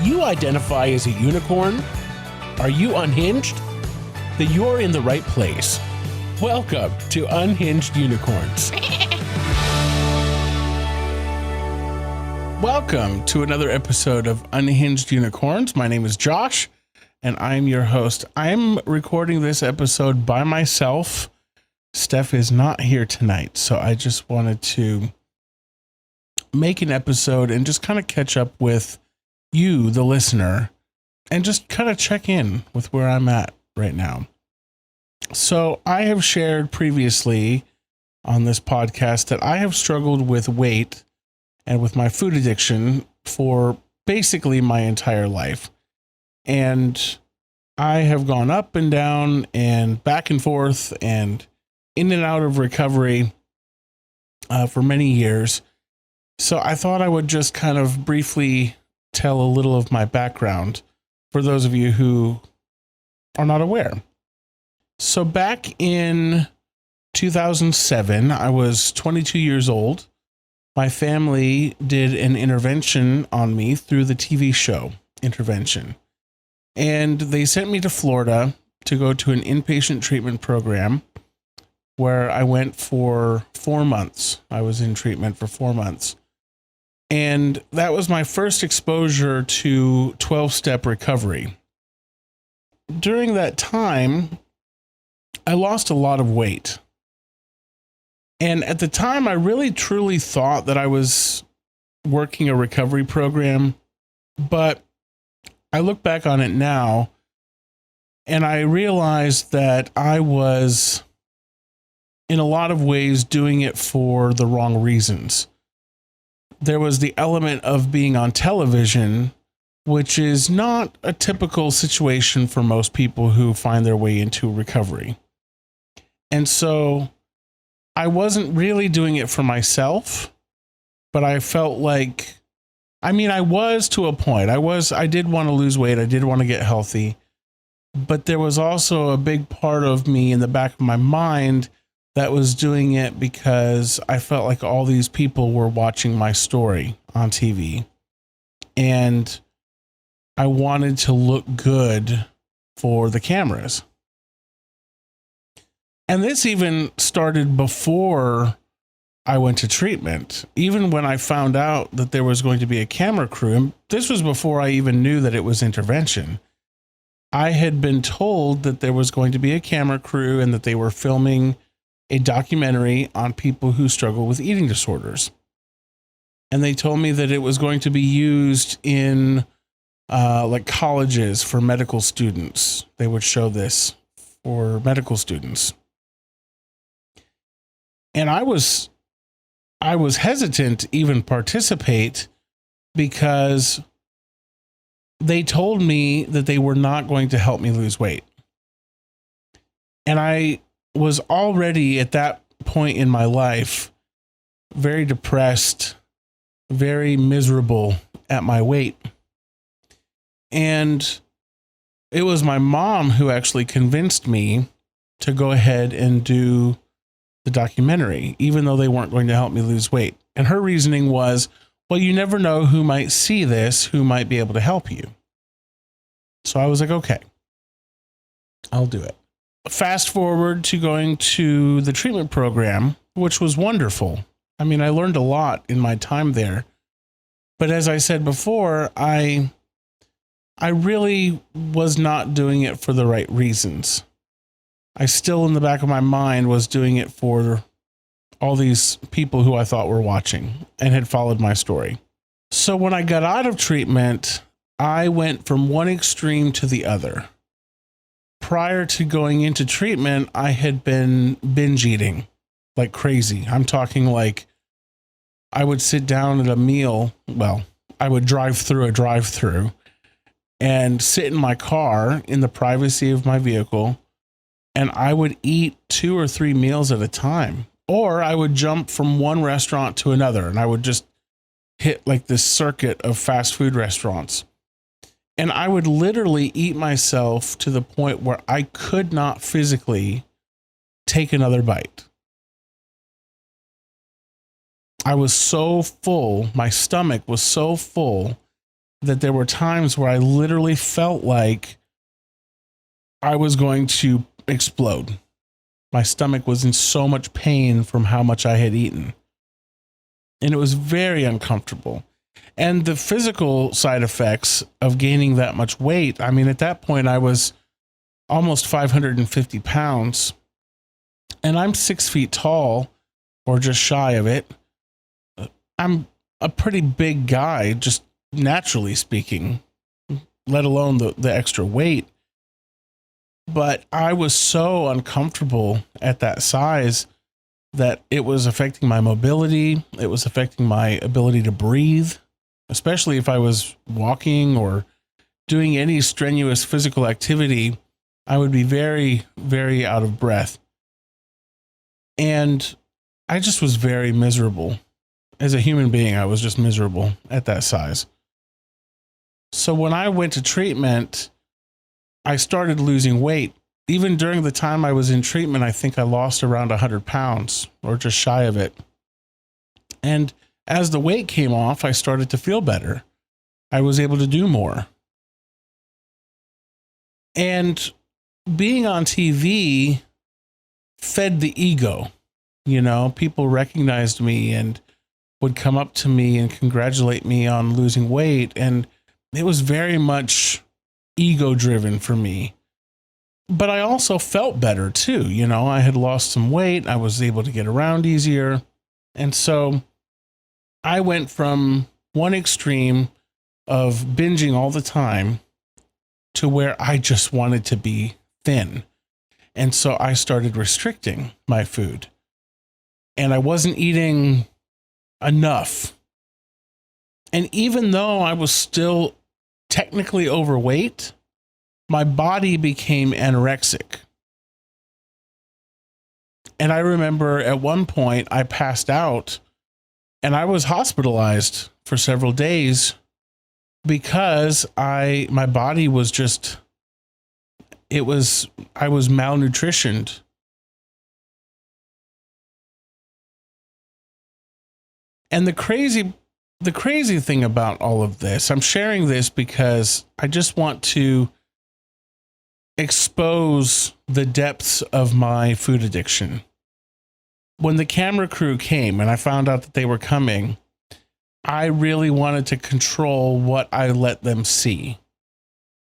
you identify as a unicorn? Are you unhinged? Then you're in the right place. Welcome to Unhinged Unicorns. Welcome to another episode of Unhinged Unicorns. My name is Josh, and I'm your host. I'm recording this episode by myself. Steph is not here tonight, so I just wanted to make an episode and just kind of catch up with you, the listener, and just kind of check in with where I'm at right now. So I have shared previously on this podcast that I have struggled with weight and with my food addiction for basically my entire life. And I have gone up and down and back and forth and in and out of recovery for many years. So I thought I would just kind of briefly tell a little of my background for those of you who are not aware. So back in 2007, I was 22 years old. My family did an intervention on me through the TV show Intervention. And they sent me to Florida to go to an inpatient treatment program where I went for 4 months. I was in treatment for 4 months. And that was my first exposure to 12-step recovery. During that time, I lost a lot of weight. And at the time, I really truly thought that I was working a recovery program. But I look back on it now, and I realized that I was, in a lot of ways, doing it for the wrong reasons. There was the element of being on television, which is not a typical situation for most people who find their way into recovery. And so I wasn't really doing it for myself, but I felt like, I was to a point. I did want to lose weight. I did want to get healthy, but there was also a big part of me in the back of my mind that was doing it because I felt like all these people were watching my story on TV, and I wanted to look good for the cameras. And this even started before I went to treatment. Even when I found out that there was going to be a camera crew, and this was before I even knew that it was intervention, I had been told that there was going to be a camera crew and that they were filming a documentary on people who struggle with eating disorders. And they told me that it was going to be used in like colleges for medical students. They would show this for medical students. And I was hesitant to even participate because they told me that they were not going to help me lose weight. And I was already at that point in my life very depressed, very miserable at my weight. And it was my mom who actually convinced me to go ahead and do the documentary, even though they weren't going to help me lose weight. And her reasoning was, well, you never know who might see this, who might be able to help you. So I was like, okay, I'll do it. Fast forward to going to the treatment program, which was wonderful. I learned a lot in my time there. But as I said before, I really was not doing it for the right reasons. I still, in the back of my mind, was doing it for all these people who I thought were watching and had followed my story. So when I got out of treatment, I went from one extreme to the other. Prior to going into treatment, I had been binge eating like crazy. I'm talking like I would sit down at a meal. Well, I would drive through a drive-through and sit in my car in the privacy of my vehicle, and I would eat 2 or 3 meals at a time. Or I would jump from one restaurant to another, and I would just hit like this circuit of fast food restaurants. And I would literally eat myself to the point where I could not physically take another bite. I was so full, my stomach was so full that there were times where I literally felt like I was going to explode. My stomach was in so much pain from how much I had eaten. And it was very uncomfortable. And the physical side effects of gaining that much weight, I mean, at that point, I was almost 550 pounds. And I'm 6 feet tall, or just shy of it. I'm a pretty big guy, just naturally speaking, let alone the extra weight. But I was so uncomfortable at that size that it was affecting my mobility. It was affecting my ability to breathe, especially if I was walking or doing any strenuous physical activity. I would be very, very out of breath. And I just was very miserable. As a human being, I was just miserable at that size. So when I went to treatment, I started losing weight. Even during the time I was in treatment, I think I lost around 100 pounds or just shy of it. And as the weight came off, I started to feel better. I was able to do more. And being on TV fed the ego. You know, people recognized me and would come up to me and congratulate me on losing weight. And it was very much ego driven for me. But I also felt better too. You know, I had lost some weight. I was able to get around easier. And so I went from one extreme of binging all the time to where I just wanted to be thin. And so I started restricting my food. And I wasn't eating enough. And even though I was still technically overweight, my body became anorexic. And I remember at one point I passed out and I was hospitalized for several days because my body was just, I was malnutritioned. And the crazy thing about all of this, I'm sharing this because I just want to expose the depths of my food addiction. When the camera crew came and I found out that they were coming, I really wanted to control what I let them see.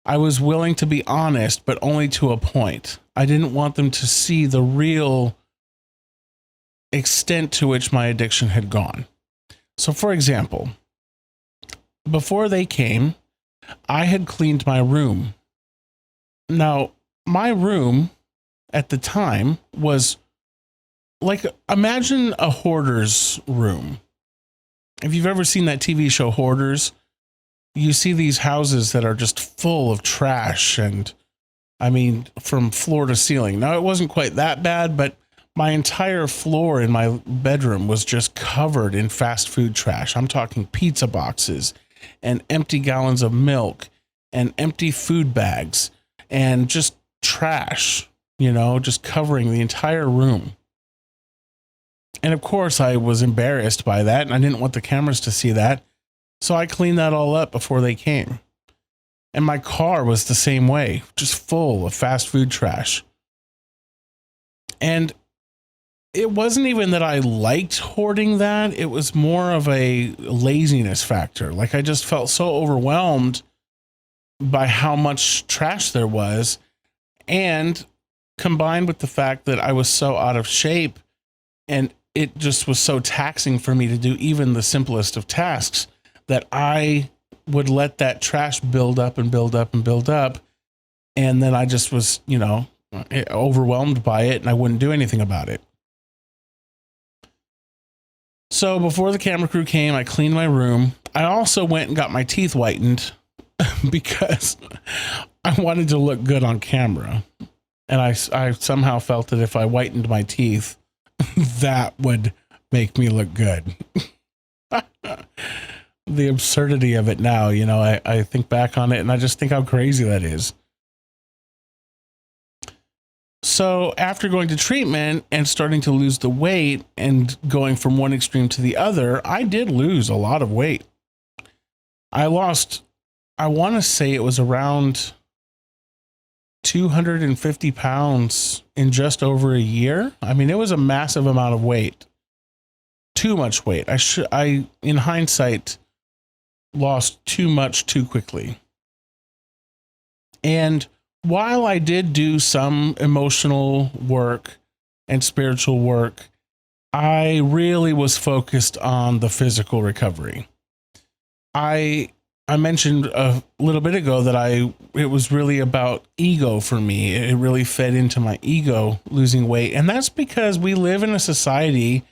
I was willing to be honest, but only to a point. I didn't want them to see the real extent to which my addiction had gone. So, for example, before they came, I had cleaned my room. Now, my room at the time was like, imagine a hoarder's room. If you've ever seen that TV show Hoarders, you see these houses that are just full of trash and, I mean, from floor to ceiling. Now, it wasn't quite that bad, but my entire floor in my bedroom was just covered in fast food trash. I'm talking pizza boxes and empty gallons of milk and empty food bags and just trash, you know, just covering the entire room. And of course, I was embarrassed by that, and I didn't want the cameras to see that. So I cleaned that all up before they came. And my car was the same way, just full of fast food trash. And it wasn't even that I liked hoarding that. It was more of a laziness factor. Like, I just felt so overwhelmed by how much trash there was. And combined with the fact that I was so out of shape and it just was so taxing for me to do even the simplest of tasks that I would let that trash build up and build up and build up. And then I just was, you know, overwhelmed by it and I wouldn't do anything about it. So before the camera crew came, I cleaned my room. I also went and got my teeth whitened because I wanted to look good on camera. And I somehow felt that if I whitened my teeth, that would make me look good. The absurdity of it now, you know, I think back on it and I just think how crazy that is. So after going to treatment and starting to lose the weight and going from one extreme to the other, I did lose a lot of weight. I lost I want to say it was around 250 pounds in just over a year. I mean, it was a massive amount of weight. Too much weight. I, in hindsight, lost too much too quickly. And while I did do some emotional work and spiritual work, I really was focused on the physical recovery. I mentioned a little bit ago that it was really about ego for me. It really fed into my ego, losing weight. And that's because we live in a society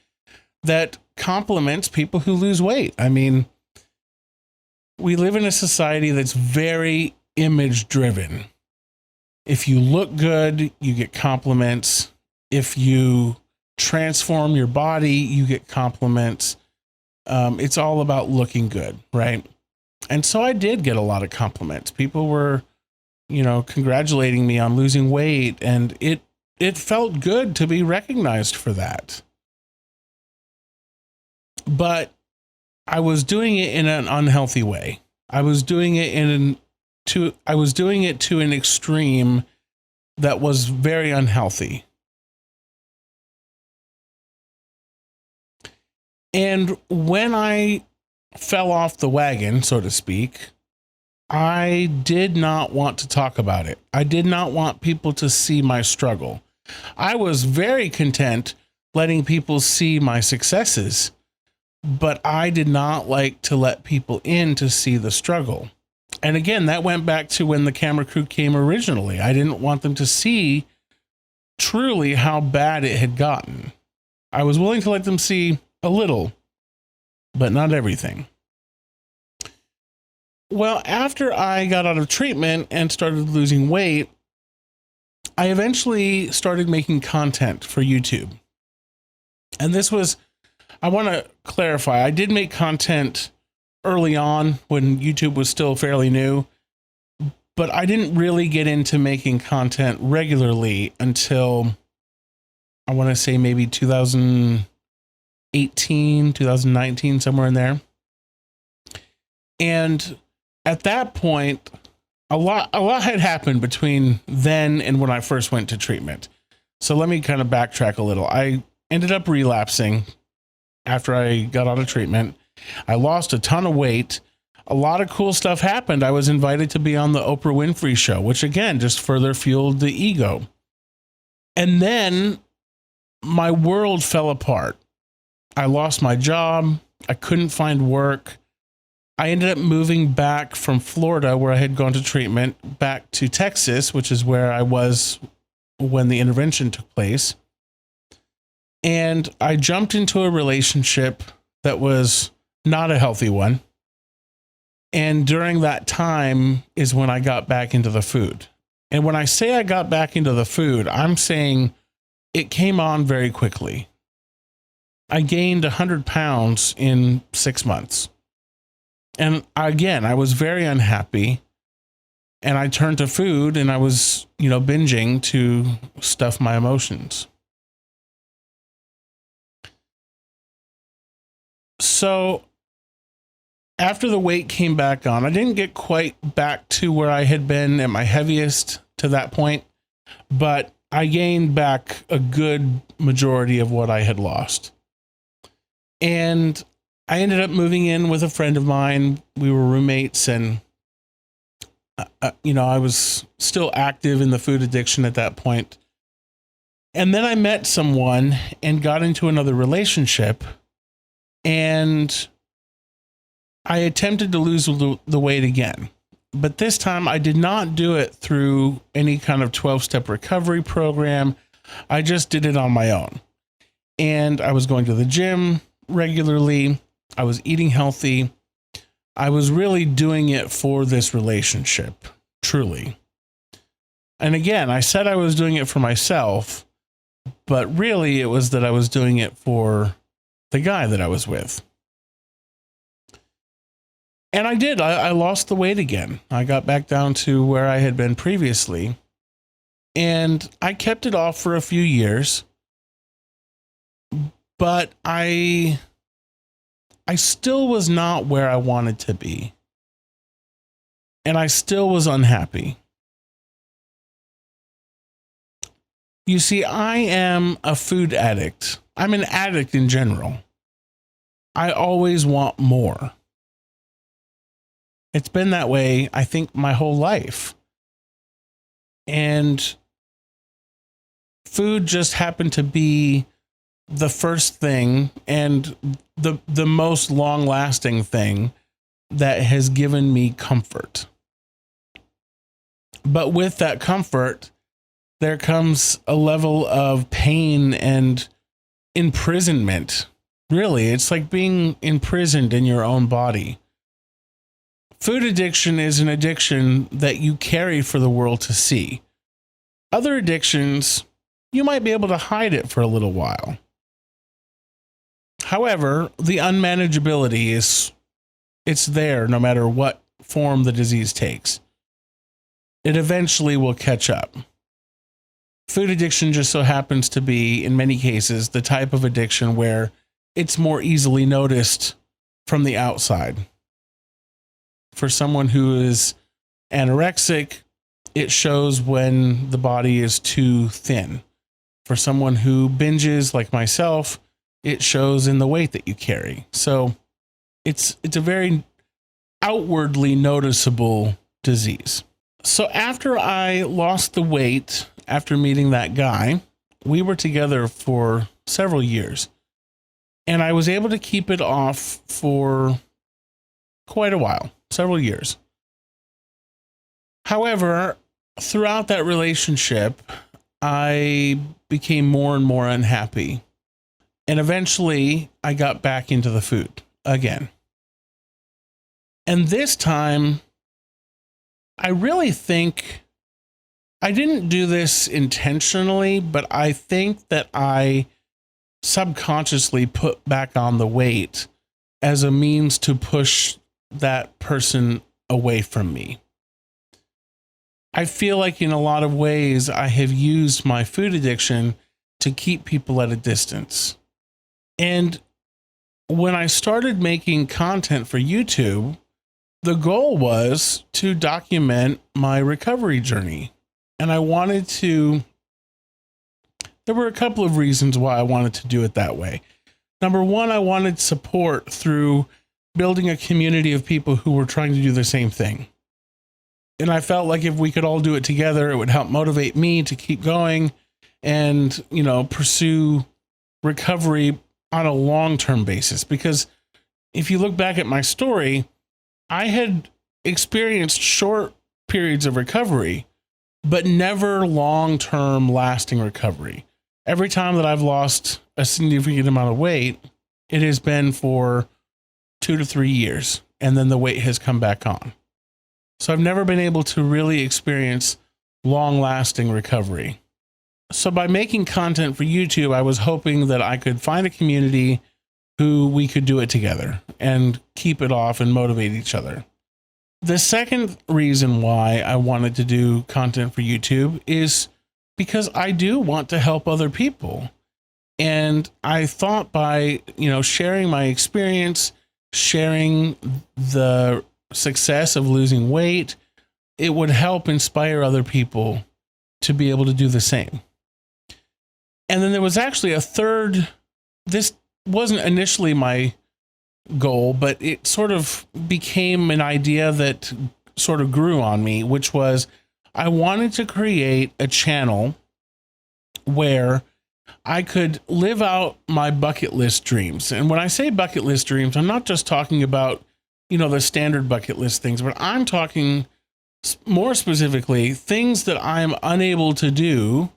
that compliments people who lose weight. I mean, we live in a society that's very image driven. If you look good, you get compliments. If you transform your body, you get compliments. It's all about looking good, right? And so I did get a lot of compliments. People were, congratulating me on losing weight, and it felt good to be recognized for that. But I was doing it in an unhealthy way. I was doing it to an extreme that was very unhealthy. And when I fell off the wagon, so to speak, I did not want to talk about it. I did not want people to see my struggle. I was very content letting people see my successes, but I did not like to let people in to see the struggle. And again, that went back to when the camera crew came originally. I didn't want them to see truly how bad it had gotten. I was willing to let them see a little, but not everything. Well, after I got out of treatment and started losing weight, I eventually started making content for YouTube. And I want to clarify, I did make content early on when YouTube was still fairly new, but I didn't really get into making content regularly until, I want to say, maybe 2018, 2019, somewhere in there. And at that point, a lot had happened between then and when I first went to treatment. So let me kind of backtrack a little. I ended up relapsing after I got out of treatment. I lost a ton of weight. A lot of cool stuff happened. I was invited to be on the Oprah Winfrey Show, which again just further fueled the ego. And then my world fell apart. I lost my job. I couldn't find work. I ended up moving back from Florida, where I had gone to treatment, back to Texas, which is where I was when the intervention took place. And I jumped into a relationship that was not a healthy one. And during that time is when I got back into the food. And when I say I got back into the food, I'm saying it came on very quickly. I gained 100 pounds in 6 months. And again, I was very unhappy, and I turned to food, and I was, binging to stuff my emotions. So after the weight came back on, I didn't get quite back to where I had been at my heaviest to that point, but I gained back a good majority of what I had lost. And I ended up moving in with a friend of mine. We were roommates, and, I was still active in the food addiction at that point. And then I met someone and got into another relationship, and I attempted to lose the weight again. But this time I did not do it through any kind of 12-step recovery program. I just did it on my own. And I was going to the gym regularly. I was eating healthy. I was really doing it for this relationship, truly. And again, I said I was doing it for myself, but really it was that I was doing it for the guy that I was with. And I did. I lost the weight again. I got back down to where I had been previously. And I kept it off for a few years. But I still was not where I wanted to be. and I still was unhappy. You see, I am a food addict. I'm an addict in general. I always want more. It's been that way, I think, my whole life. And food just happened to be the first thing and the most long-lasting thing that has given me comfort. But with that comfort, there comes a level of pain and imprisonment. Really, it's like being imprisoned in your own body. Food addiction is an addiction that you carry for the world to see. Other addictions, you might be able to hide it for a little while. However, the unmanageability it's there no matter what form the disease takes. It eventually will catch up. Food addiction just so happens to be, in many cases, the type of addiction where it's more easily noticed from the outside. For someone who is anorexic, it shows when the body is too thin. For someone who binges, like myself, it shows in the weight that you carry. So it's a very outwardly noticeable disease. So after I lost the weight, after meeting that guy, we were together for several years. And I was able to keep it off for quite a while, several years. However, throughout that relationship, I became more and more unhappy. And eventually, I got back into the food again. And this time, I really think I didn't do this intentionally, but I think that I subconsciously put back on the weight as a means to push that person away from me. I feel like in a lot of ways, I have used my food addiction to keep people at a distance. And when I started making content for YouTube, the goal was to document my recovery journey. And I wanted to, there were a couple of reasons why I wanted to do it that way. Number one, I wanted support through building a community of people who were trying to do the same thing. And I felt like if we could all do it together, it would help motivate me to keep going and, pursue recovery on a long-term basis. Because if you look back at my story, I had experienced short periods of recovery, but never long-term lasting recovery. Every time that I've lost a significant amount of weight, it has been for 2 to 3 years, and then the weight has come back on. So I've never been able to really experience long-lasting recovery. So by making content for YouTube, I was hoping that I could find a community who we could do it together and keep it off and motivate each other. The second reason why I wanted to do content for YouTube is because I do want to help other people. And I thought by, sharing my experience, sharing the success of losing weight, it would help inspire other people to be able to do the same. And then there was actually a third, this wasn't initially my goal, but it sort of became an idea that sort of grew on me, which was I wanted to create a channel where I could live out my bucket list dreams. And when I say bucket list dreams, I'm not just talking about, the standard bucket list things, but I'm talking more specifically things that I'm unable to do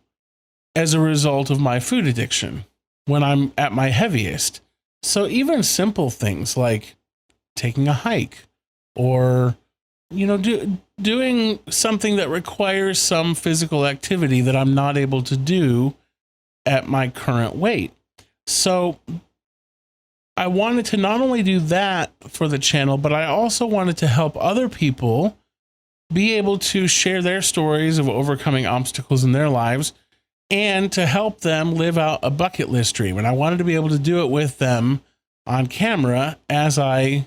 as a result of my food addiction when I'm at my heaviest. So even simple things like taking a hike or, doing something that requires some physical activity that I'm not able to do at my current weight. So I wanted to not only do that for the channel, but I also wanted to help other people be able to share their stories of overcoming obstacles in their lives and to help them live out a bucket list dream. And I wanted to be able to do it with them on camera as I,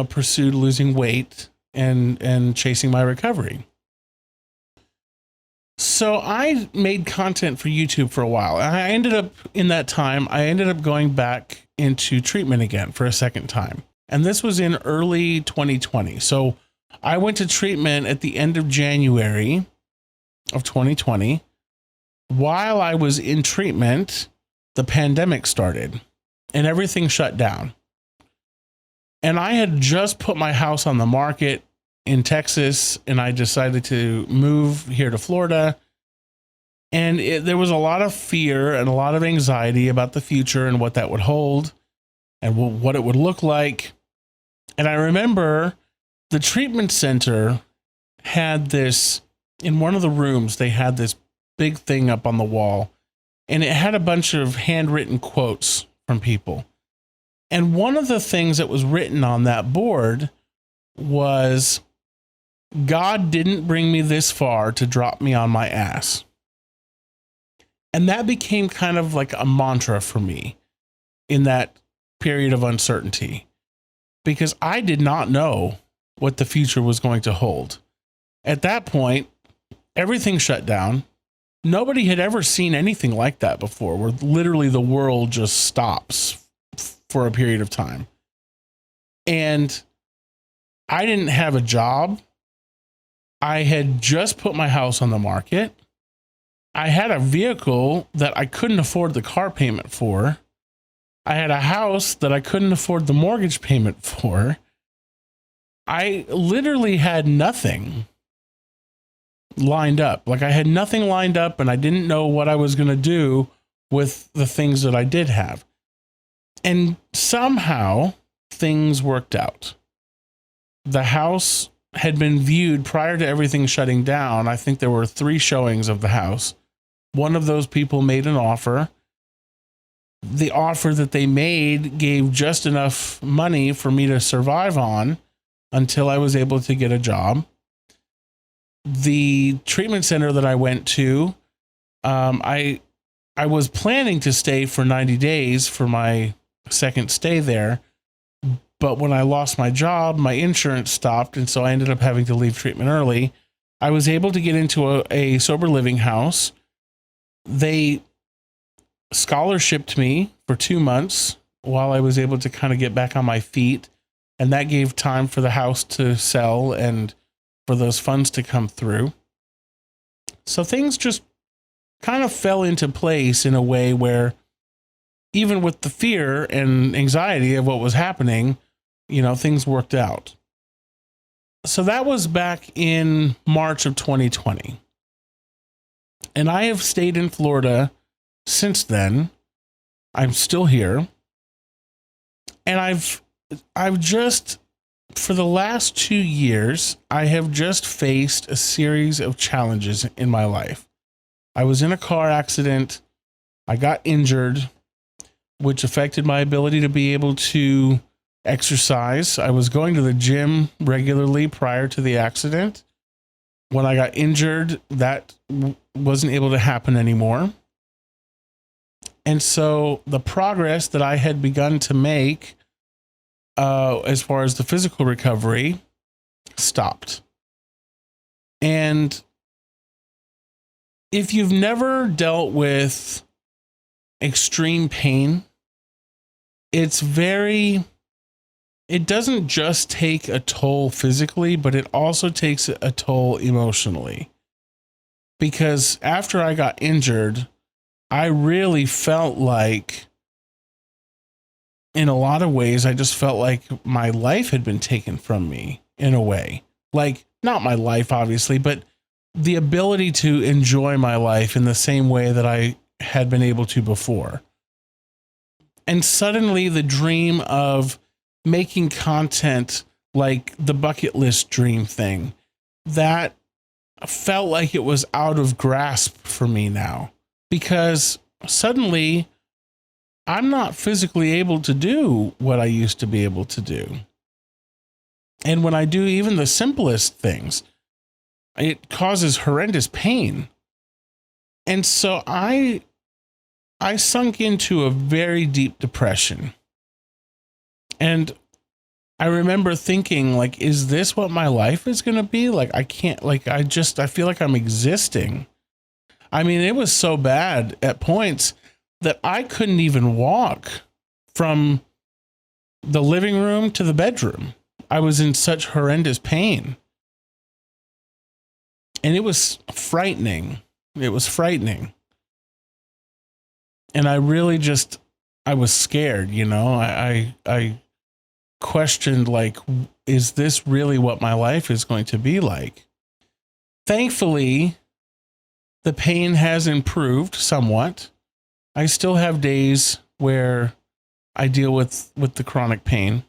pursued losing weight and chasing my recovery. So I made content for YouTube for a while. And I ended up going back into treatment again for a second time. And this was in early 2020. So I went to treatment at the end of January of 2020. While I was in treatment, the pandemic started and everything shut down. And I had just put my house on the market in Texas, and I decided to move here to Florida. And there was a lot of fear and a lot of anxiety about the future and what that would hold and what it would look like. And I remember the treatment center had this, in one of the rooms, they had this big thing up on the wall, and it had a bunch of handwritten quotes from people. And one of the things that was written on that board was, "God didn't bring me this far to drop me on my ass." And that became kind of like a mantra for me in that period of uncertainty, because I did not know what the future was going to hold. At that point, everything shut down. Nobody had ever seen anything like that before, where literally the world just stops for a period of time. And I didn't have a job. I had just put my house on the market. I had a vehicle that I couldn't afford the car payment for. I had a house that I couldn't afford the mortgage payment for. I literally had nothing lined up. Like, I had nothing lined up, and I didn't know what I was going to do with the things that I did have. And somehow things worked out. The house had been viewed prior to everything shutting down. I think there were 3 showings of the house. One of those people made an offer. The offer that they made gave just enough money for me to survive on until I was able to get a job. The treatment center that I went to, I was planning to stay for 90 days for my second stay there. But when I lost my job, my insurance stopped, and so I ended up having to leave treatment early. I was able to get into a sober living house. They scholarshiped me for 2 months while I was able to kind of get back on my feet, and that gave time for the house to sell and for those funds to come through. So things just kind of fell into place in a way where, even with the fear and anxiety of what was happening, things worked out. So that was back in March of 2020. And I have stayed in Florida since then. I'm still here. And I've just, for the last 2 years, I have just faced a series of challenges in my life. I was in a car accident. I got injured, which affected my ability to be able to exercise. I was going to the gym regularly prior to the accident. When I got injured, that wasn't able to happen anymore. And so the progress that I had begun to make as far as the physical recovery stopped. And if you've never dealt with extreme pain, it doesn't just take a toll physically, but it also takes a toll emotionally. Because after I got injured, I really felt like, in a lot of ways, I just felt like my life had been taken from me in a way. Like, not my life, obviously, but the ability to enjoy my life in the same way that I had been able to before. And suddenly the dream of making content, like the bucket list dream thing, that felt like it was out of grasp for me now, because suddenly I'm not physically able to do what I used to be able to do. And when I do even the simplest things, it causes horrendous pain. And so I sunk into a very deep depression. And I remember thinking, like, is this what my life is going to be? Like, I can't, like, I feel like I'm existing. I mean, it was so bad at points that I couldn't even walk from the living room to the bedroom. I was in such horrendous pain. And it was frightening. It was frightening. And I really I was scared, you know. I questioned, like, is this really what my life is going to be like? Thankfully, the pain has improved somewhat. I still have days where I deal with the chronic pain,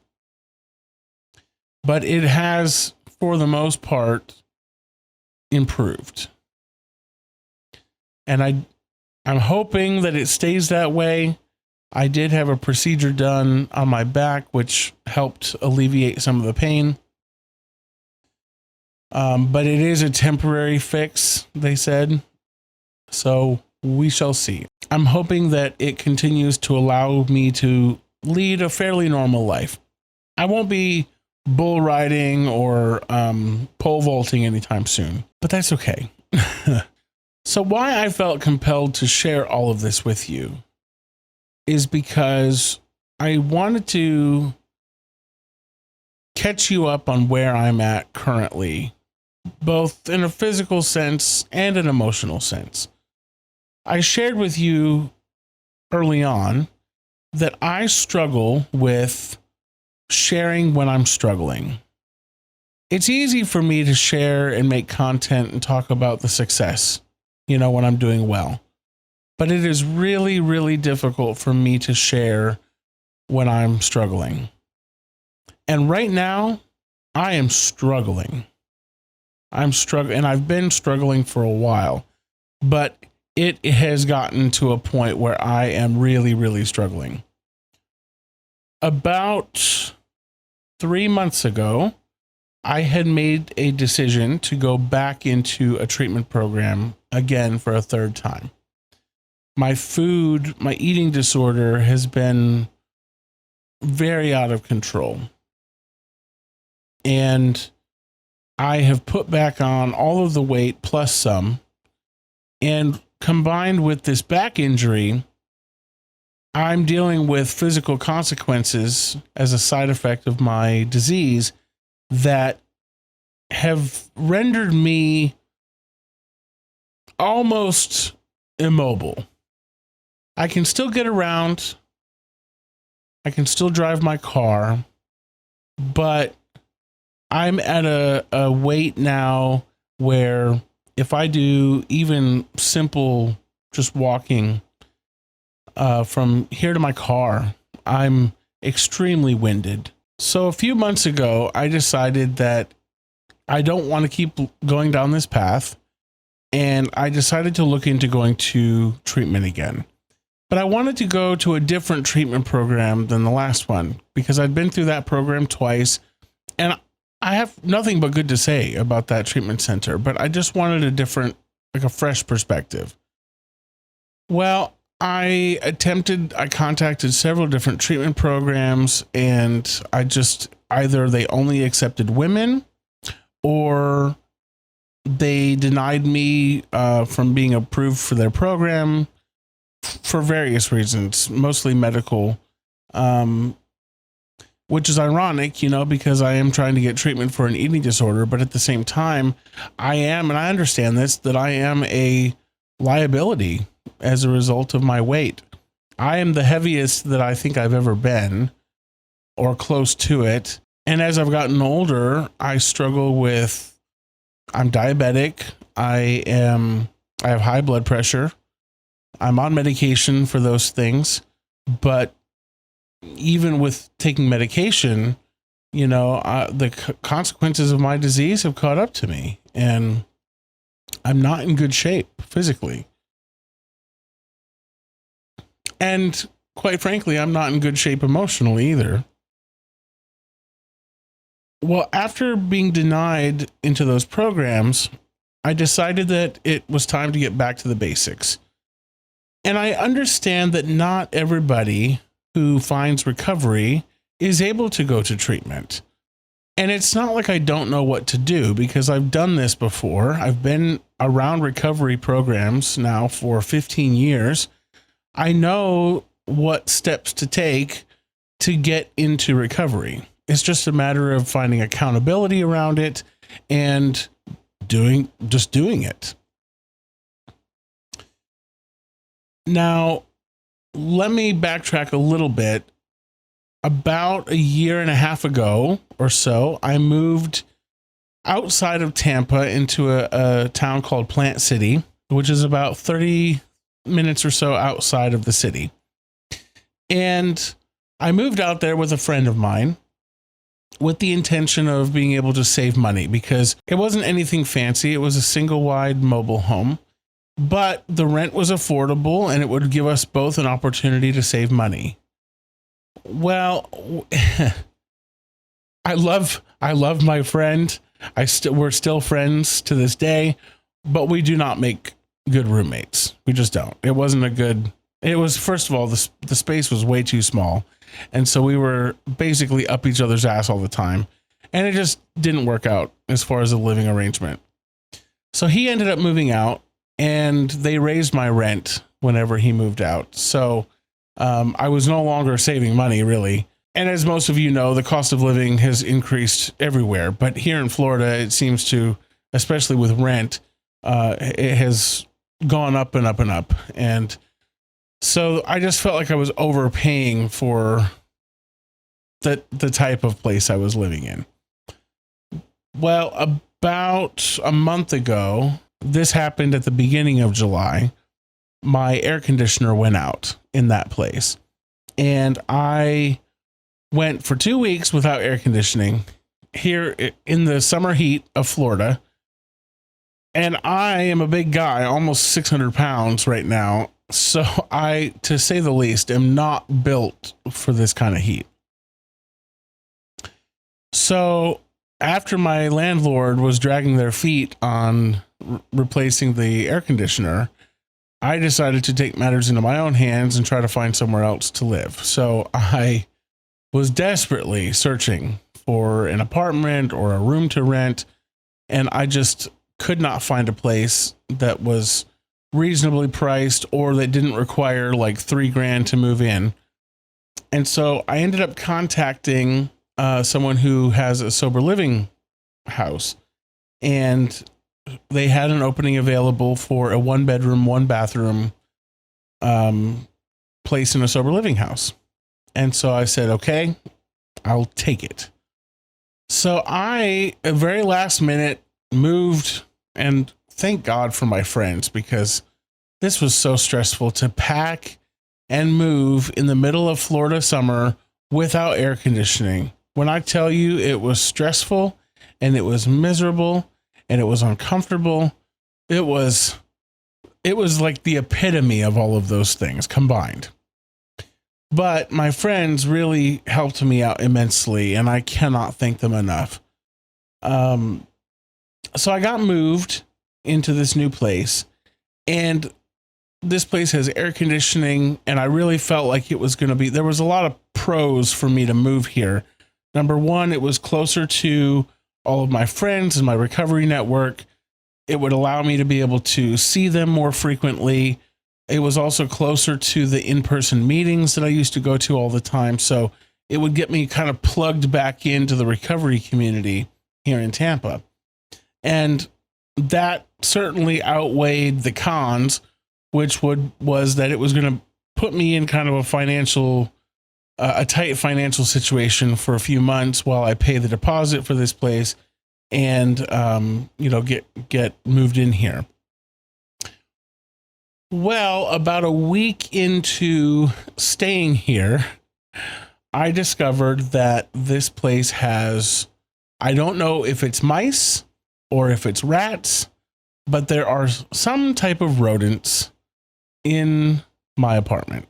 but it has, for the most part, improved. And I'm hoping that it stays that way. I did have a procedure done on my back, which helped alleviate some of the pain. But it is a temporary fix, they said. So we shall see. I'm hoping that it continues to allow me to lead a fairly normal life. I won't be bull riding or pole vaulting anytime soon, but that's okay. So why I felt compelled to share all of this with you is because I wanted to catch you up on where I'm at currently, both in a physical sense and an emotional sense. I shared with you early on that I struggle with sharing when I'm struggling. It's easy for me to share and make content and talk about the success, you know, when I'm doing well. But it is really, really difficult for me to share when I'm struggling. And right now, I am struggling. I'm struggling, and I've been struggling for a while, but it has gotten to a point where I am really, really struggling. About 3 months ago, I had made a decision to go back into a treatment program again for a third time. My eating disorder has been very out of control. And I have put back on all of the weight plus some. And combined with this back injury, I'm dealing with physical consequences as a side effect of my disease that have rendered me almost immobile. I can still get around. I can still drive my car, but I'm at a weight now where if I do even simple just walking from here to my car, I'm extremely winded. So a few months ago, I decided that I don't want to keep going down this path, and I decided to look into going to treatment again. But I wanted to go to a different treatment program than the last one because I'd been through that program twice, and I have nothing but good to say about that treatment center, but I just wanted a different, like a fresh perspective. Well, I contacted several different treatment programs, and either they only accepted women or they denied me from being approved for their program for various reasons, mostly medical, which is ironic, you know, because I am trying to get treatment for an eating disorder, but at the same time, and I understand this, that I am a liability as a result of my weight. I am the heaviest that I think I've ever been, or close to it. And as I've gotten older, I'm diabetic. I have high blood pressure. I'm on medication for those things, but even with taking medication, you know, the consequences of my disease have caught up to me, and I'm not in good shape physically. And quite frankly, I'm not in good shape emotionally either. Well, after being denied into those programs, I decided that it was time to get back to the basics. And I understand that not everybody who finds recovery is able to go to treatment. And it's not like I don't know what to do, because I've done this before. I've been around recovery programs now for 15 years. I know what steps to take to get into recovery. It's just a matter of finding accountability around it and doing it. Now, let me backtrack a little bit. About a year and a half ago or so, I moved outside of Tampa into a town called Plant City, which is about 30 minutes or so outside of the city. And I moved out there with a friend of mine with the intention of being able to save money, because it wasn't anything fancy. It was a single wide mobile home, but the rent was affordable and it would give us both an opportunity to save money. Well, I love my friend. We're still friends to this day, but we do not make good roommates. We just don't. It was, first of all, the space was way too small. And so we were basically up each other's ass all the time. And it just didn't work out as far as a living arrangement. So he ended up moving out, and they raised my rent whenever he moved out. So I was no longer saving money, really. And as most of you know, the cost of living has increased everywhere. But here in Florida, it seems to, especially with rent, it has gone up and up and up. And so I just felt like I was overpaying for the type of place I was living in. Well, about a month ago, this happened at the beginning of July. My air conditioner went out in that place, and I went for 2 weeks without air conditioning here in the summer heat of Florida. And I am a big guy, almost 600 pounds right now. So I, to say the least, am not built for this kind of heat. So after my landlord was dragging their feet on replacing the air conditioner, I decided to take matters into my own hands and try to find somewhere else to live. So I was desperately searching for an apartment or a room to rent, and I just could not find a place that was reasonably priced or that didn't require like $3,000 to move in. And so I ended up contacting someone who has a sober living house, and they had an opening available for a 1-bedroom, 1-bathroom place in a sober living house. And so I said, okay, I'll take it. So I, at very last minute, moved, and thank God for my friends, because this was so stressful to pack and move in the middle of Florida summer without air conditioning. When I tell you it was stressful and it was miserable and it was uncomfortable, it was like the epitome of all of those things combined. But my friends really helped me out immensely, and I cannot thank them enough. So I got moved into this new place, and this place has air conditioning, and I really felt like it was going to be, there was a lot of pros for me to move here. Number one, it was closer to all of my friends and my recovery network. It would allow me to be able to see them more frequently. It was also closer to the in-person meetings that I used to go to all the time. So it would get me kind of plugged back into the recovery community here in Tampa. And that certainly outweighed the cons, which was that it was going to put me in kind of a tight financial situation for a few months while I pay the deposit for this place and, get moved in here. Well, about a week into staying here, I discovered that this place has, I don't know if it's mice or if it's rats, but there are some type of rodents in my apartment.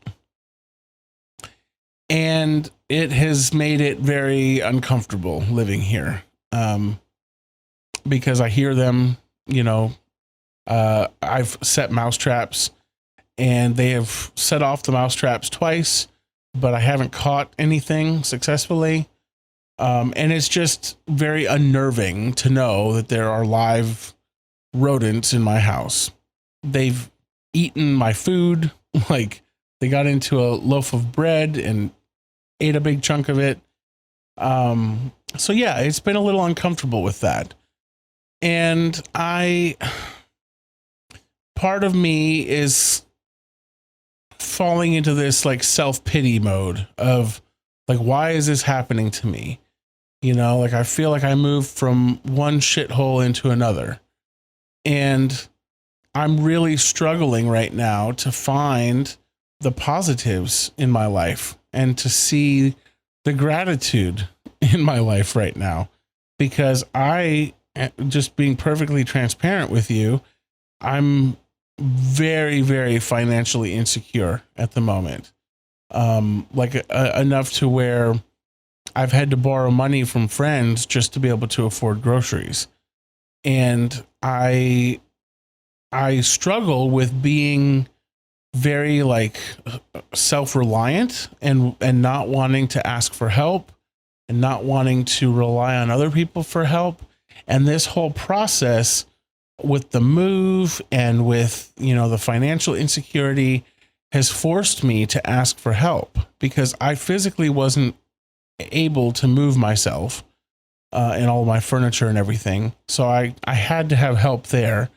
And it has made it very uncomfortable living here. Because I hear them, I've set mouse traps, and they have set off the mouse traps twice. but I haven't caught anything successfully. And it's just very unnerving to know that there are live rodents in my house. They've eaten my food. Like, they got into a loaf of bread and ate a big chunk of it. So yeah, it's been a little uncomfortable with that. And part of me is falling into this like self-pity mode of like, why is this happening to me? You know, like I feel like I moved from one shithole into another. And I'm really struggling right now to find the positives in my life and to see the gratitude in my life right now, because just being perfectly transparent with you, I'm very, very financially insecure at the moment. Enough to where I've had to borrow money from friends just to be able to afford groceries. And I struggle with being very like self-reliant and not wanting to ask for help and not wanting to rely on other people for help. And this whole process with the move and with, you know, the financial insecurity has forced me to ask for help because I physically wasn't able to move myself and all my furniture and everything. So I had to have help there.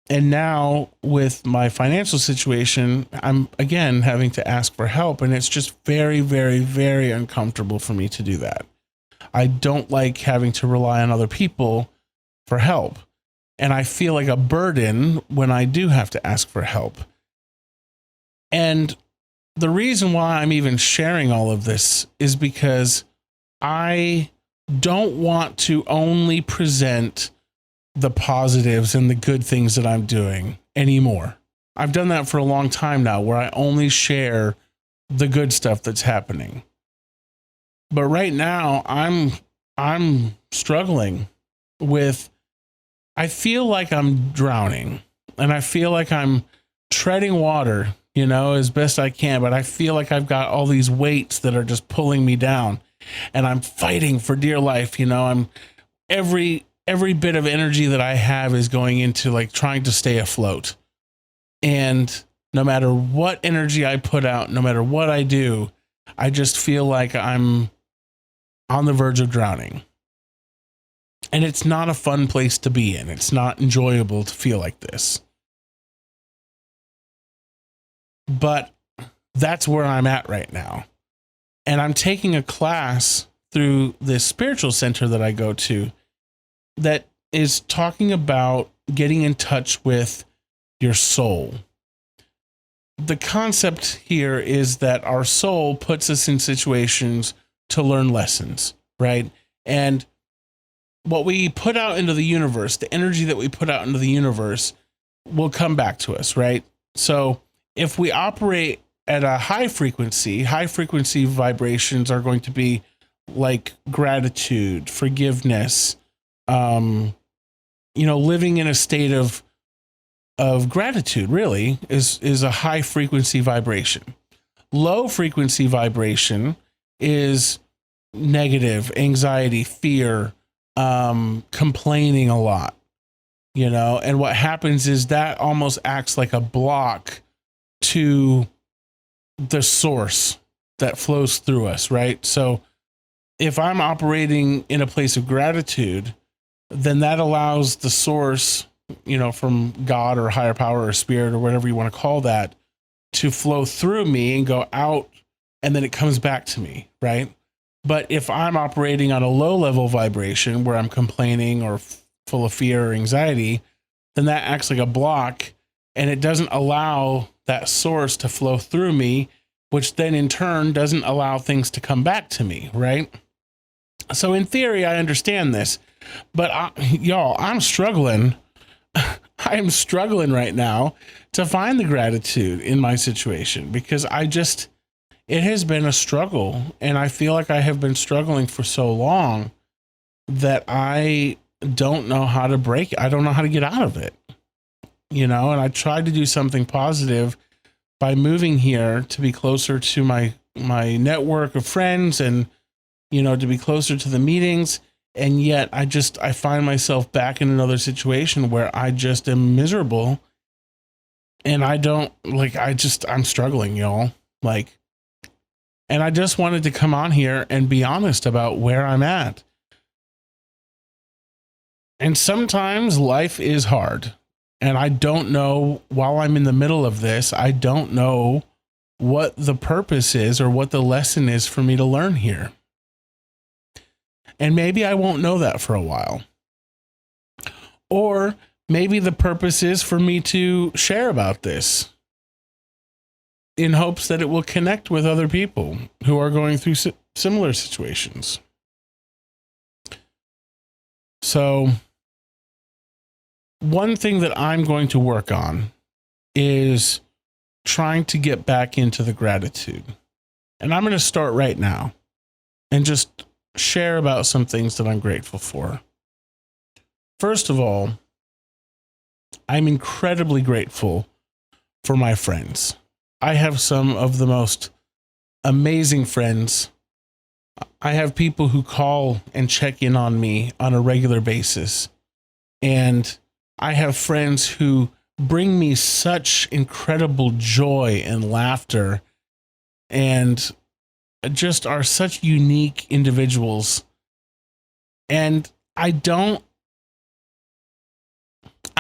And now with my financial situation, I'm again having to ask for help. And it's just very, very, very uncomfortable for me to do that. I don't like having to rely on other people for help. And I feel like a burden when I do have to ask for help. And the reason why I'm even sharing all of this is because I don't want to only present the positives and the good things that I'm doing anymore. I've done that for a long time now, where I only share the good stuff that's happening. But right now I'm struggling with, I feel like I'm drowning and I feel like I'm treading water, you know, as best I can, but I feel like I've got all these weights that are just pulling me down and I'm fighting for dear life. You know, I'm every bit of energy that I have is going into like trying to stay afloat. And no matter what energy I put out, no matter what I do, I just feel like I'm on the verge of drowning. And it's not a fun place to be in. It's not enjoyable to feel like this. But that's where I'm at right now. And I'm taking a class through this spiritual center that I go to that is talking about getting in touch with your soul. The concept here is that our soul puts us in situations to learn lessons, right? And what we put out into the universe, the energy that we put out into the universe will come back to us, right? So if we operate at a high frequency vibrations are going to be like gratitude, forgiveness, living in a state of gratitude really is a high frequency vibration. Low frequency vibration is negative, anxiety, fear, complaining a lot, and what happens is that almost acts like a block to the source that flows through us, right? So if I'm operating in a place of gratitude, then that allows the source, from God or higher power or spirit or whatever you want to call that, to flow through me and go out, and then it comes back to me, right? But if I'm operating on a low level vibration where I'm complaining or full of fear or anxiety, then that acts like a block and it doesn't allow that source to flow through me, which then in turn doesn't allow things to come back to me, right? So in theory, I understand this, but I'm struggling. I am struggling right now to find the gratitude in my situation because it has been a struggle, and I feel like I have been struggling for so long that I don't know how to break it. I don't know how to get out of it, and I tried to do something positive by moving here to be closer to my my network of friends and, to be closer to the meetings. And yet I find myself back in another situation where I just am miserable and I'm struggling, y'all. And I just wanted to come on here and be honest about where I'm at. And sometimes life is hard. And I don't know, while I'm in the middle of this, I don't know what the purpose is or what the lesson is for me to learn here. And maybe I won't know that for a while. Or maybe the purpose is for me to share about this in hopes that it will connect with other people who are going through similar situations. So, one thing that I'm going to work on is trying to get back into the gratitude. And I'm going to start right now and just share about some things that I'm grateful for. First of all, I'm incredibly grateful for my friends. I have some of the most amazing friends. I have people who call and check in on me on a regular basis. And I have friends who bring me such incredible joy and laughter and just are such unique individuals. And I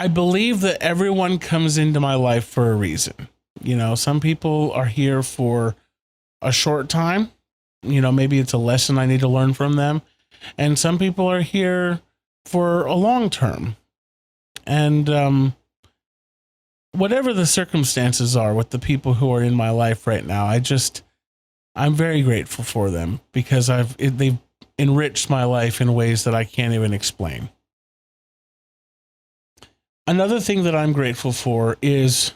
believe that everyone comes into my life for a reason. Some people are here for a short time. Maybe it's a lesson I need to learn from them. And some people are here for a long term. And whatever the circumstances are with the people who are in my life right now, I'm very grateful for them because they've enriched my life in ways that I can't even explain. Another thing that I'm grateful for is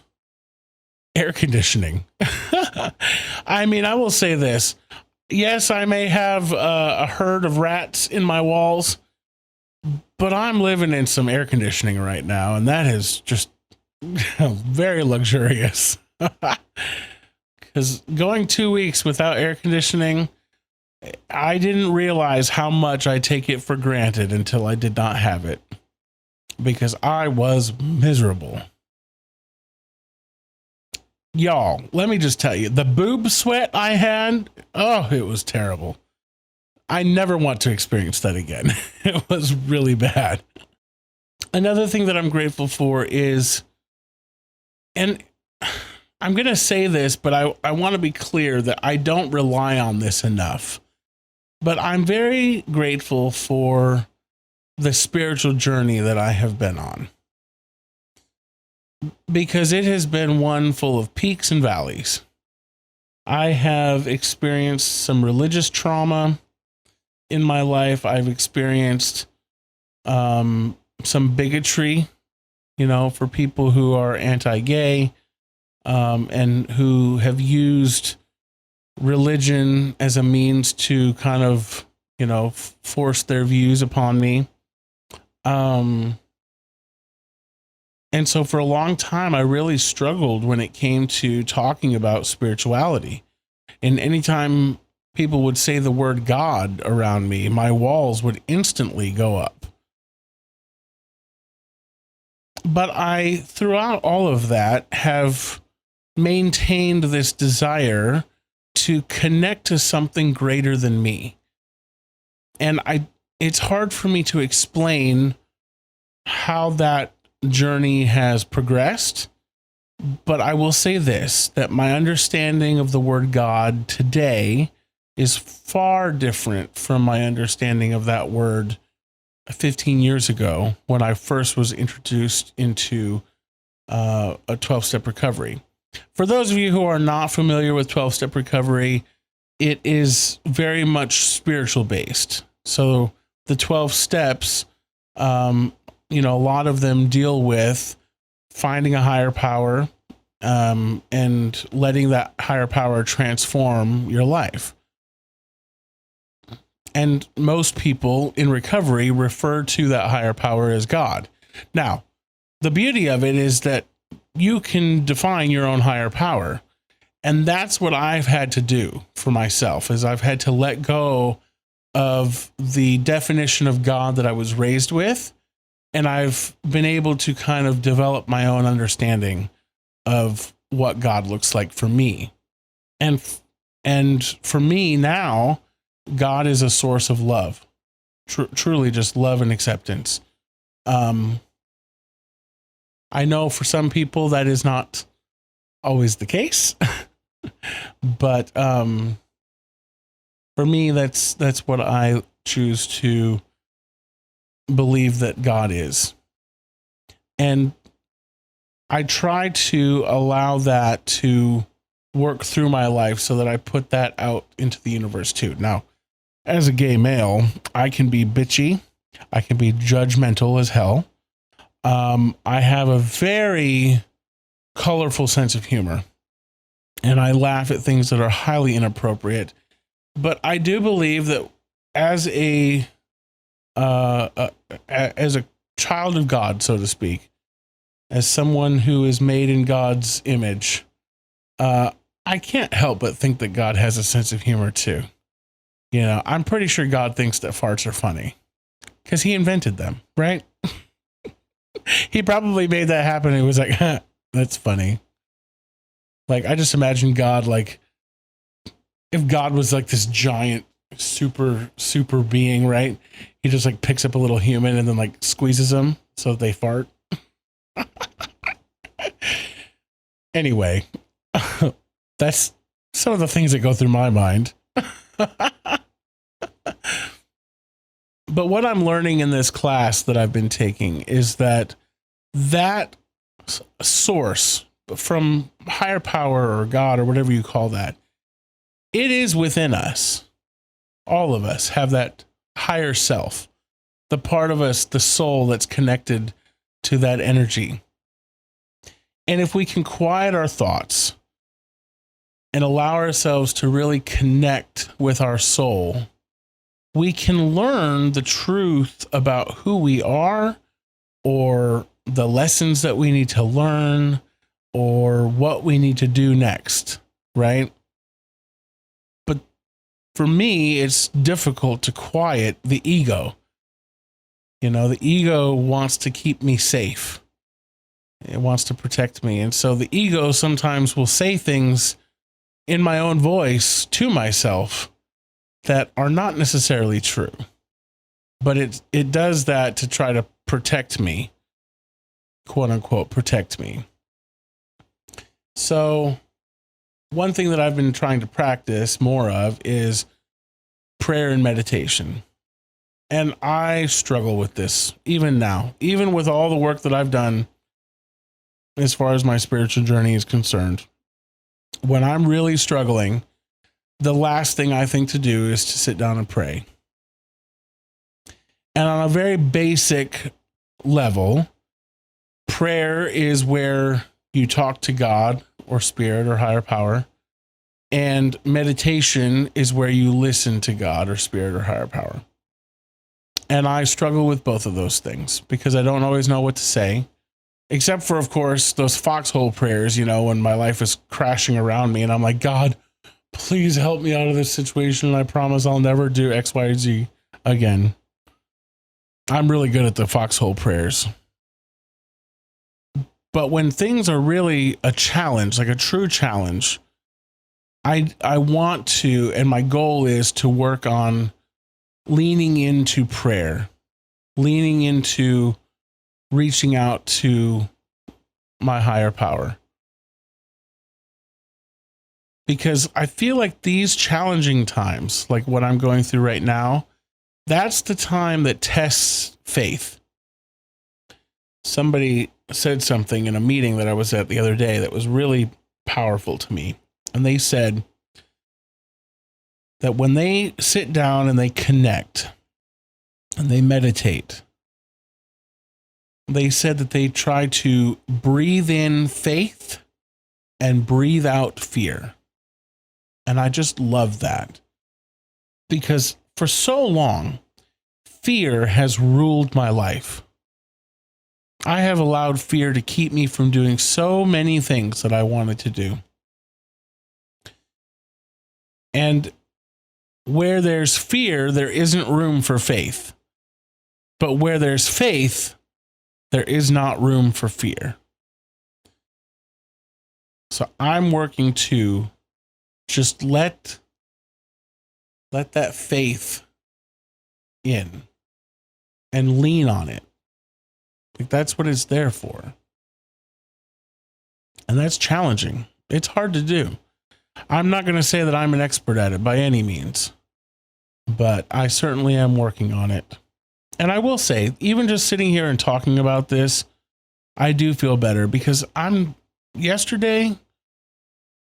air conditioning. I mean, I will say this. Yes, I may have a herd of rats in my walls, but I'm living in some air conditioning right now, and that is just very luxurious. Because going 2 weeks without air conditioning, I didn't realize how much I take it for granted until I did not have it. Because I was miserable. Y'all, let me just tell you, the boob sweat I had, it was terrible. I never want to experience that again. It was really bad. Another thing that I'm grateful for is, and I'm going to say this, but I want to be clear that I don't rely on this enough. But I'm very grateful for the spiritual journey that I have been on. Because it has been one full of peaks and valleys. I have experienced some religious trauma in my life. I've experienced some bigotry, for people who are anti-gay and who have used religion as a means to kind of, force their views upon me. And so for a long time, I really struggled when it came to talking about spirituality. And anytime people would say the word God around me, my walls would instantly go up. But I, throughout all of that, have maintained this desire to connect to something greater than me. And it's hard for me to explain how that journey has progressed, but I will say this, that my understanding of the word God today is far different from my understanding of that word 15 years ago when I first was introduced into a 12-step recovery. For those of you who are not familiar with 12-step recovery, it is very much spiritual based. So the 12 steps, a lot of them deal with finding a higher power and letting that higher power transform your life. And most people in recovery refer to that higher power as God. Now, the beauty of it is that you can define your own higher power. And that's what I've had to do for myself, is I've had to let go of the definition of God that I was raised with. And I've been able to kind of develop my own understanding of what God looks like for me. And for me now, God is a source of love, truly just love and acceptance. I know for some people that is not always the case, but for me, that's what I choose to believe that God is. And I try to allow that to work through my life so that I put that out into the universe too. Now, as a gay male, I can be bitchy. I can be judgmental as hell. I have a very colorful sense of humor, and I laugh at things that are highly inappropriate. But I do believe that as a child of God, so to speak, as someone who is made in God's image, I can't help but think that God has a sense of humor too. You know, I'm pretty sure God thinks that farts are funny because he invented them, right? He probably made that happen. And he was like, huh, that's funny. Like, I just imagine God, like, if God was like this giant, super being, right? He just like picks up a little human and then like squeezes them so that they fart. Anyway, that's some of the things that go through my mind. But what I'm learning in this class that I've been taking is that source from higher power or God or whatever you call that, it is within us. All of us have that higher self, the part of us, the soul that's connected to that energy. And if we can quiet our thoughts and allow ourselves to really connect with our soul, we can learn the truth about who we are, or the lessons that we need to learn, or what we need to do next, right? But for me, it's difficult to quiet the ego. You know, the ego wants to keep me safe. It wants to protect me. And so the ego sometimes will say things in my own voice to myself that are not necessarily true. But it does that to try to protect me, quote unquote, protect me. So one thing that I've been trying to practice more of is prayer and meditation. And I struggle with this even now, even with all the work that I've done as far as my spiritual journey is concerned. When I'm really struggling, the last thing I think to do is to sit down and pray. And on a very basic level, prayer is where you talk to God or spirit or higher power. And meditation is where you listen to God or spirit or higher power. And I struggle with both of those things because I don't always know what to say, except for, of course, those foxhole prayers, you know, when my life is crashing around me and I'm like, God, please help me out of this situation. I promise I'll never do X, Y, Z again. I'm really good at the foxhole prayers. But when things are really a challenge, like a true challenge, I want to, and my goal is to work on leaning into prayer, leaning into reaching out to my higher power. Because I feel like these challenging times, like what I'm going through right now, that's the time that tests faith. Somebody said something in a meeting that I was at the other day that was really powerful to me. And they said that when they sit down and they connect and they meditate, they said that they try to breathe in faith and breathe out fear. And I just love that, because for so long, fear has ruled my life. I have allowed fear to keep me from doing so many things that I wanted to do. And where there's fear, there isn't room for faith. But where there's faith, there is not room for fear. So I'm working to just let that faith in and lean on it. Like, that's what it's there for. And that's challenging. It's hard to do. I'm not going to say that I'm an expert at it by any means, but I certainly am working on it. And I will say, even just sitting here and talking about this, I do feel better, because yesterday,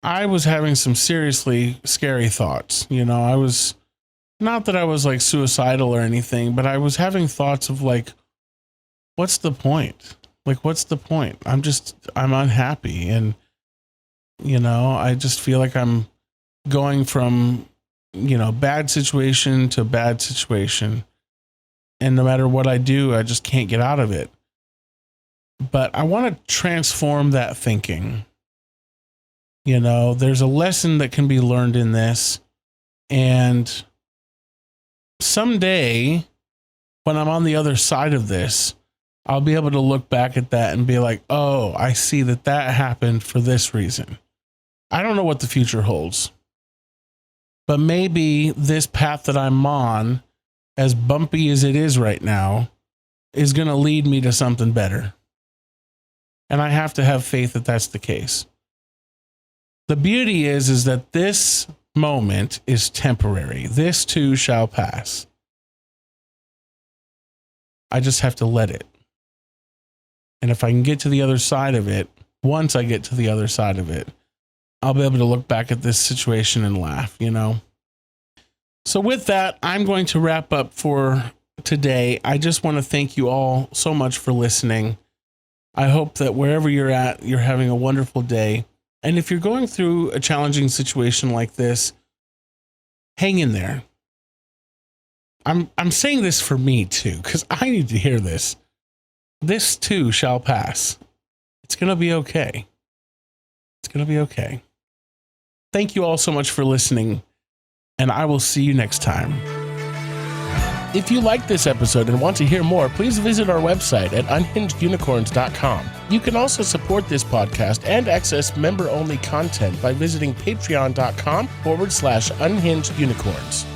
I was having some seriously scary thoughts. I was, not that I was like suicidal or anything, but I was having thoughts of like, what's the point? Like, what's the point? I'm unhappy. And, I just feel like I'm going from, bad situation to bad situation. And no matter what I do, I just can't get out of it. But I want to transform that thinking. There's a lesson that can be learned in this. And someday, when I'm on the other side of this, I'll be able to look back at that and be like, oh, I see that happened for this reason. I don't know what the future holds. But maybe this path that I'm on, as bumpy as it is right now, is going to lead me to something better. And I have to have faith that that's the case. The beauty is that this moment is temporary. This too shall pass. I just have to let it. And if I can get to the other side of it, once I get to the other side of it, I'll be able to look back at this situation and laugh, So with that, I'm going to wrap up for today. I just want to thank you all so much for listening. I hope that wherever you're at, you're having a wonderful day. And if you're going through a challenging situation like this, hang in there. I'm saying this for me too, because I need to hear this. This too shall pass. It's going to be okay. It's going to be okay. Thank you all so much for listening, and I will see you next time. If you like this episode and want to hear more, please visit our website at unhingedunicorns.com. You can also support this podcast and access member-only content by visiting patreon.com/unhingedunicorns.